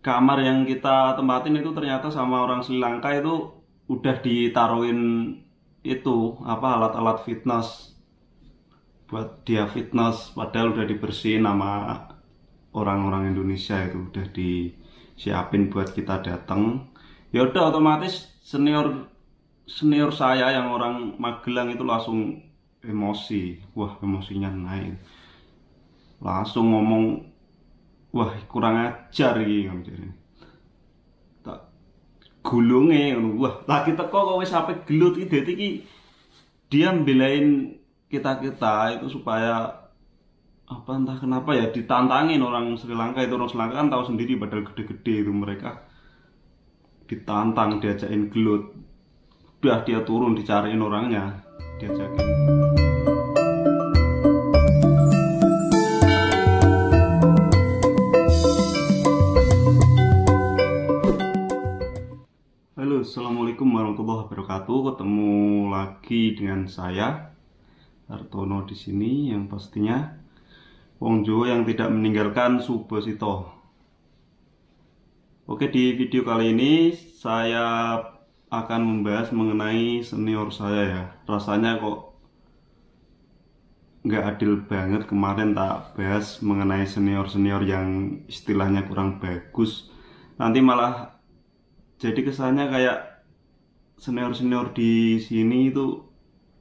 kamar yang kita tempatin itu ternyata sama orang Sri Lanka itu udah ditaruhin itu apa alat-alat fitness buat dia fitness, padahal udah dibersihin sama orang-orang Indonesia, itu udah disiapin buat kita datang. Ya udah otomatis senior senior saya yang orang Magelang itu langsung emosi. Wah, emosinya naik, langsung ngomong, wah kurang ajar iki, tak gulunge ngono. Wah, lagi teko kok wis sampe gelut iki, dadi iki dia belain kita-kita itu supaya apa entah kenapa ya ditantangin orang Sri Lanka. Itu orang Sri Lanka kan tahu sendiri padahal gede-gede itu mereka, ditantang diajakin gelut. Udah dia turun dicariin orangnya, diajakin. Halo, assalamualaikum warahmatullahi wabarakatuh. Ketemu lagi dengan saya Hartono di sini, yang pastinya wong Jawa yang tidak meninggalkan Subosito. Oke, di video kali ini saya akan membahas mengenai senior saya ya. Rasanya kok nggak adil banget kemarin tak bahas mengenai senior-senior yang istilahnya kurang bagus. Nanti malah jadi kesannya kayak senior-senior di sini itu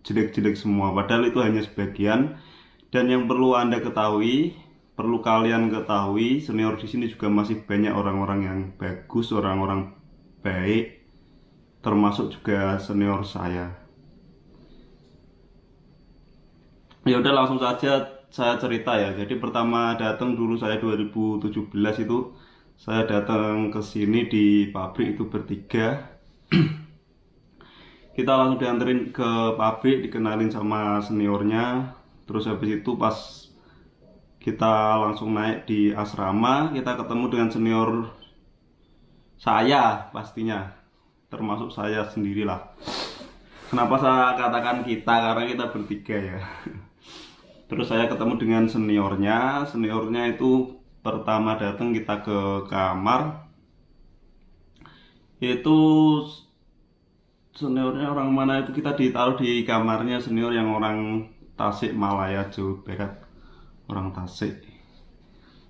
jelek-jelek semua, padahal itu hanya sebagian. Dan yang perlu Anda ketahui, perlu kalian ketahui, senior di sini juga masih banyak orang-orang yang bagus, orang-orang baik, termasuk juga senior saya. Ya udah langsung saja saya cerita ya. Jadi pertama datang dulu saya 2017 itu, saya datang ke sini di pabrik itu bertiga. Kita langsung dianterin ke pabrik, dikenalin sama seniornya. Terus habis itu pas kita langsung naik di asrama, kita ketemu dengan senior saya pastinya, termasuk saya sendirilah. Kenapa saya katakan kita? Karena kita bertiga ya. Terus saya ketemu dengan seniornya. Seniornya itu pertama datang kita ke kamar. Itu seniornya orang mana itu, kita ditaruh di kamarnya senior yang orang Tasik Malaya, Jawa Barat, orang Tasik.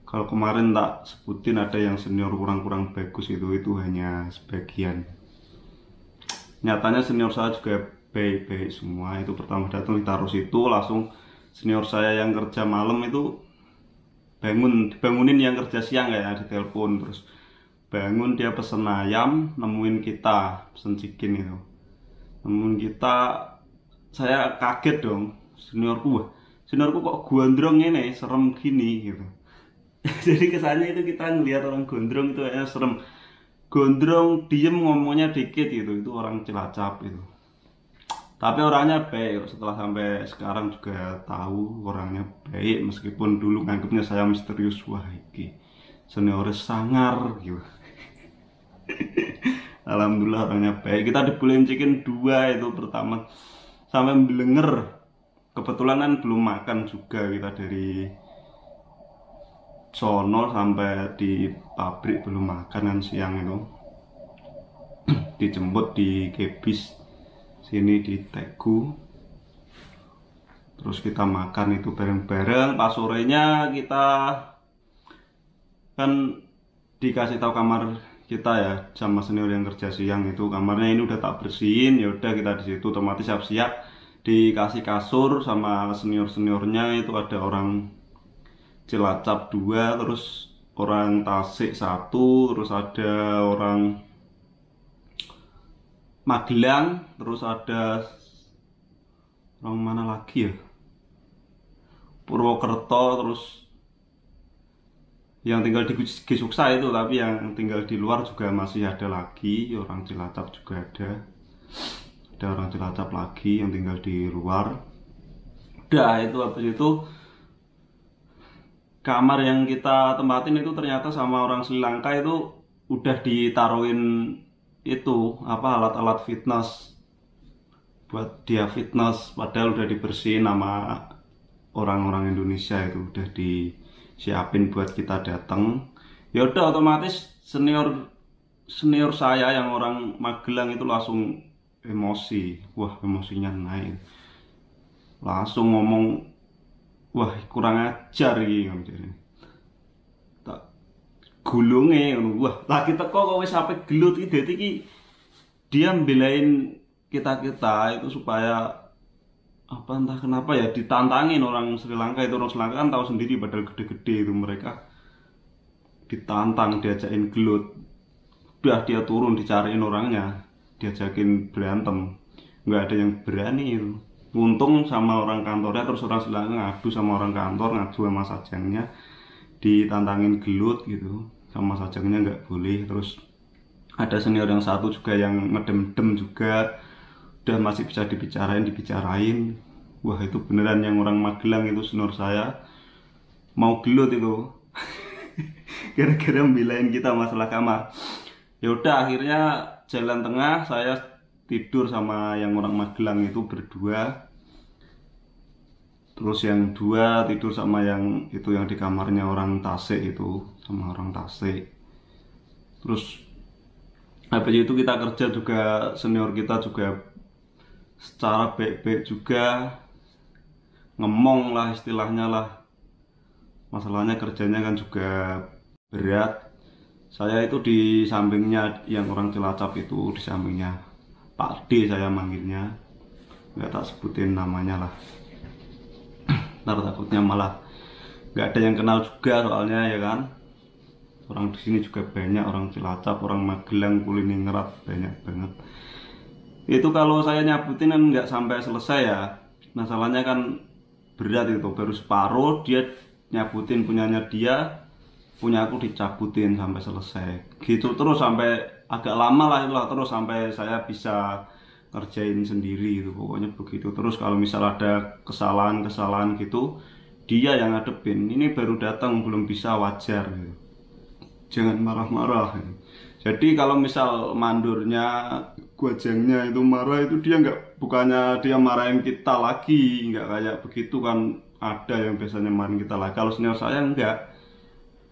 Kalau kemarin tak sebutin ada yang senior kurang-kurang bagus, itu hanya sebagian. Nyatanya senior saya juga baik-baik semua. Itu pertama datang ditaruh situ, langsung senior saya yang kerja malam itu dibangunin yang kerja siang kayak ditelepon, terus bangun dia pesen ayam, nemuin kita pesen chicken itu, nemuin kita. Saya kaget dong, seniorku kok gondrong ini, serem gini gitu. Jadi kesannya itu kita ngelihat orang gondrong itu kayaknya serem. Gondrong, diem, ngomongnya dikit gitu, itu orang Cilacap itu. Tapi orangnya baik, setelah sampai sekarang juga tahu orangnya baik, meskipun dulu nganggapnya saya misterius. Wah, iki seniornya sangar gitu. Alhamdulillah orangnya baik. Kita dibolehin chicken 2 itu pertama, sampai belenger. Kebetulan kan belum makan juga, kita dari sono sampai di pabrik belum makan kan siang itu. Dijemput di Gebis sini di Tegu. Terus kita makan itu bareng-bareng. Pas sorenya kita kan dikasih tahu kamar kita ya sama senior yang kerja siang itu, kamarnya ini udah tak bersihin. Ya udah kita di situ otomatis siap-siap dikasih kasur sama senior-seniornya. Itu ada orang Cilacap 2, terus orang Tasik 1, terus ada orang Magelang, terus ada orang mana lagi ya, Purwokerto, terus yang tinggal di Gisuksa itu. Tapi yang tinggal di luar juga masih ada lagi, orang Cilacap juga ada orang Cilacap lagi yang tinggal di luar. Udah itu, habis itu kamar yang kita tempatin itu ternyata sama orang Sri Lanka itu udah ditaruhin itu apa alat-alat fitness buat dia fitness, padahal udah dibersihin sama orang-orang Indonesia, itu udah disiapin buat kita datang. Ya udah otomatis senior senior saya yang orang Magelang itu langsung emosi. Wah, emosinya naik, langsung ngomong, wah kurang ajar iki ngene. Tak gulunge ngono. Wah, lagi teko kok wis sampe gelut iki, dadi iki dia belain kita-kita itu supaya apa, entah kenapa ya, ditantangin orang Sri Lanka itu. Orang Sri Lanka kan tahu sendiri, padahal gede-gede itu mereka ditantang, diajakin gelut. Udah dia turun, dicariin orangnya, diajakin berantem, nggak ada yang berani itu. Untung sama orang kantornya, terus orang Sri Lanka ngadu sama orang kantor, ngadu sama sajangnya, ditantangin gelut gitu, sama sajangnya nggak boleh. Terus ada senior yang satu juga yang ngedem-dem juga, udah masih bisa dibicarain. Wah, itu beneran yang orang Magelang itu senior saya mau gelut itu. Gara-gara membelain kita masalah kamar. Ya udah, akhirnya jalan tengah, saya tidur sama yang orang Magelang itu berdua, terus yang dua tidur sama yang itu, yang di kamarnya orang Tasik itu, sama orang Tasik. Terus habis itu kita kerja juga, senior kita juga secara baik-baik juga, ngemong lah istilahnya lah. Masalahnya kerjanya kan juga berat. Saya itu di sampingnya yang orang Cilacap itu, di sampingnya Pak D saya manggilnya, nggak tak sebutin namanya lah, ntar takutnya malah nggak ada yang kenal juga soalnya ya kan. Orang di sini juga banyak, orang Cilacap, orang Magelang, Kuliningrat banyak banget. Itu kalau saya nyabutin kan nggak sampai selesai ya, masalahnya kan berat itu, baru separuh dia nyabutin punyanya dia, punya aku dicabutin sampai selesai gitu, terus sampai agak lama lah itulah, terus sampai saya bisa ngerjain sendiri gitu, pokoknya begitu terus. Kalau misal ada kesalahan-kesalahan gitu, dia yang ngadepin. Ini baru datang belum bisa, wajar gitu, jangan marah-marah gitu. Jadi kalau misal mandurnya, guajangnya itu marah, itu dia nggak, bukannya dia marahin kita lagi, nggak kayak begitu kan. Ada yang biasanya marahin kita lagi, kalau senior saya enggak,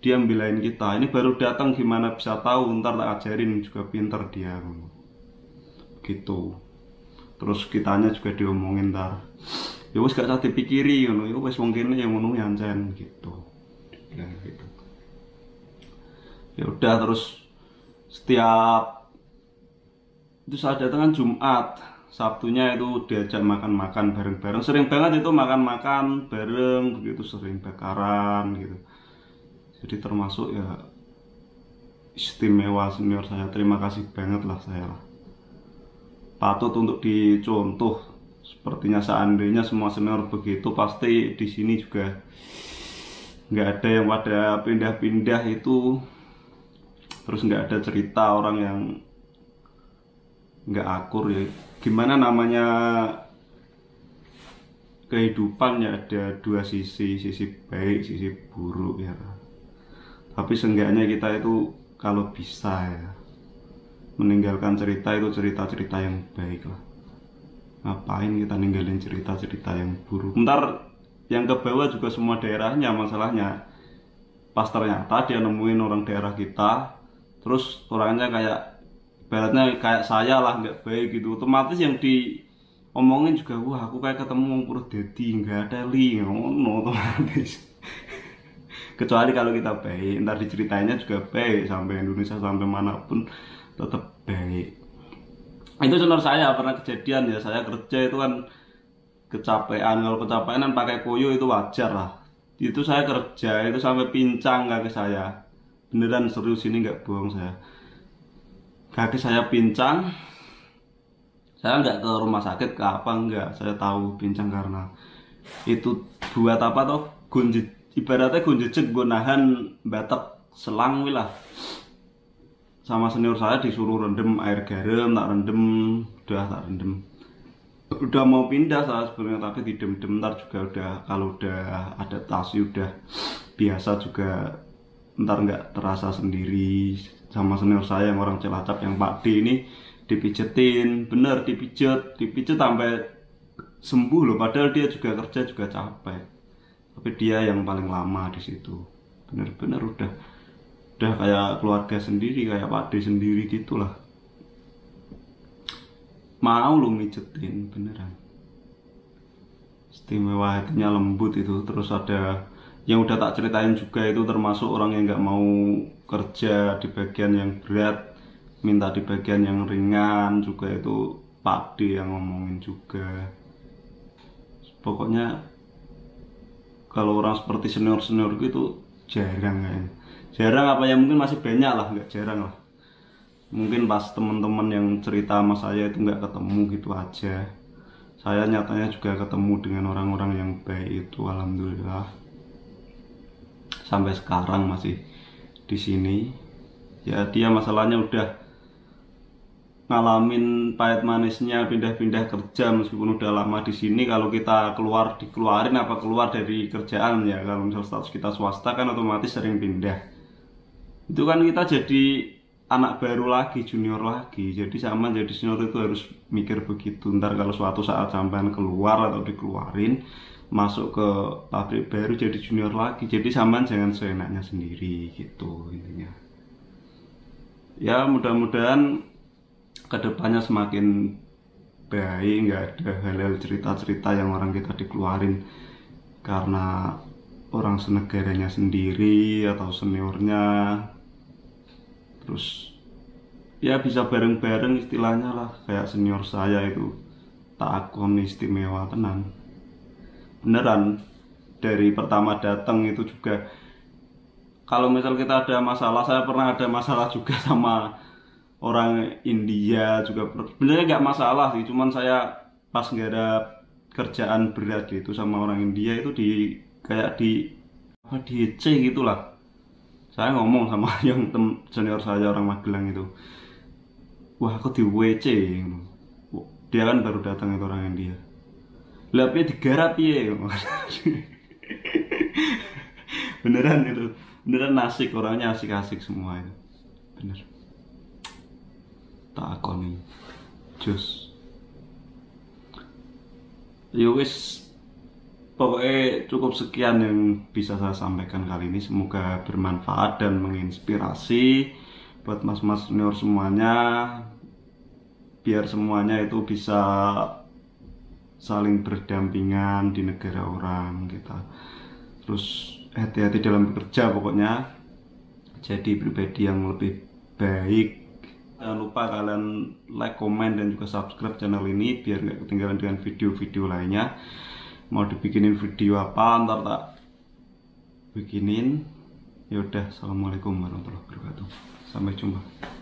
dia belain kita. Ini baru datang, gimana bisa tahu, ntar tak ajarin juga, pinter dia gitu. Terus kitanya juga diomongin ntar, ya wis gak usah dipikiri ngono, ya wis wong kene yang ngono nyancen gitu. Ya gitu. Ya udah, terus setiap itu saya datang kan Jumat, Sabtunya itu diajak makan-makan bareng-bareng. Sering banget itu makan-makan bareng begitu, sering bakaran gitu. Jadi termasuk ya istimewa senior saya. Terima kasih banget lah saya lah. Patut untuk dicontoh. Sepertinya seandainya semua senior begitu, pasti di sini juga nggak ada yang pada pindah-pindah itu. Terus nggak ada cerita orang yang nggak akur ya. Gimana namanya kehidupan ya, ada dua sisi, sisi baik, sisi buruk ya. Tapi seenggaknya kita itu kalau bisa ya, meninggalkan cerita itu cerita-cerita yang baik lah. Ngapain kita ninggalin cerita-cerita yang buruk? Ntar yang ke bawah juga semua daerahnya masalahnya. Pas ternyata dia nemuin orang daerah kita, terus orangnya kayak, ibaratnya kayak saya lah, nggak baik gitu, otomatis yang diomongin juga, wah aku kayak ketemu Purwodadi, nggak ada li ngono otomatis. Kecuali kalau kita baik, ntar diceritainnya juga baik, sampai Indonesia sampai manapun tetap baik. Itu senior saya pernah kejadian ya, saya kerja itu kan kecapean. Kalau kecapean kan pakai koyo itu wajar lah. Itu saya kerja itu sampai pincang kaki saya, beneran serius ini nggak bohong saya. Kaki saya pincang, saya nggak ke rumah sakit ke apa, nggak, saya tahu pincang karena itu buat apa toh, ibaratnya gonjejek gue nahan batek selang lah. Sama senior saya disuruh rendem air garam, tak rendem, udah tak rendem. Udah mau pindah saya sebenarnya, tapi didem-dem, ntar juga udah, kalau udah adaptasi udah biasa juga, ntar nggak terasa sendiri. Sama senior saya yang orang Cilacap, yang Pak D ini, dipijetin, bener dipijet sampai sembuh loh, padahal dia juga kerja juga capek, tapi dia yang paling lama di situ, bener-bener udah udah kayak keluarga sendiri, kayak pade sendiri gitulah. Mau lu mijetin beneran, istimewa, hatinya lembut itu. Terus ada yang udah tak ceritain juga, itu termasuk orang yang nggak mau kerja di bagian yang berat, minta di bagian yang ringan juga, itu Pak D yang ngomongin juga. Pokoknya kalau orang seperti senior-senior gitu jarang kayaknya. Jarang apa ya, mungkin masih banyak lah, nggak jarang lah. Mungkin pas teman-teman yang cerita sama saya itu nggak ketemu gitu aja. Saya nyatanya juga ketemu dengan orang-orang yang baik itu, alhamdulillah. Sampai sekarang masih di sini. Ya dia masalahnya udah ngalamin pahit manisnya pindah-pindah kerja, meskipun udah lama di sini. Kalau kita keluar, dikeluarin apa keluar dari kerjaan ya, kalau misal status kita swasta kan otomatis sering pindah. Itu kan kita jadi anak baru lagi, junior lagi. Jadi sama jadi senior itu harus mikir begitu. Ntar kalau suatu saat sampean keluar atau dikeluarin, masuk ke pabrik baru jadi junior lagi. Jadi sampean jangan seenaknya sendiri gitu intinya. Ya mudah-mudahan kedepannya semakin baik, nggak ada hal-hal cerita-cerita yang orang kita dikeluarin karena orang senegaranya sendiri atau seniornya. Terus ya bisa bareng-bareng istilahnya lah, kayak senior saya itu tak akun istimewa tenan beneran. Dari pertama datang itu juga, kalau misal kita ada masalah, saya pernah ada masalah juga sama orang India juga. Sebenarnya nggak masalah sih, cuman saya pas nggak ada kerjaan berat gitu sama orang India itu, di kayak di apa, di C gitulah. Saya ngomong sama yang senior saya orang Magelang itu, wah aku di WC. Dia kan baru datang itu orang India. Lah piye digarap piye. Beneran itu. Beneran asik, orangnya asik-asik semua itu. Bener. Tak akoni. Jus. Ya wis, pokoknya cukup sekian yang bisa saya sampaikan kali ini. Semoga bermanfaat dan menginspirasi buat mas-mas senior semuanya, biar semuanya itu bisa saling berdampingan di negara orang kita. Terus hati-hati dalam bekerja pokoknya, jadi pribadi yang lebih baik. Jangan lupa kalian like, komen, dan juga subscribe channel ini biar nggak ketinggalan dengan video-video lainnya. Mau dibikinin video apa ntar tak bikinin. Yaudah, assalamualaikum warahmatullahi wabarakatuh, sampai jumpa.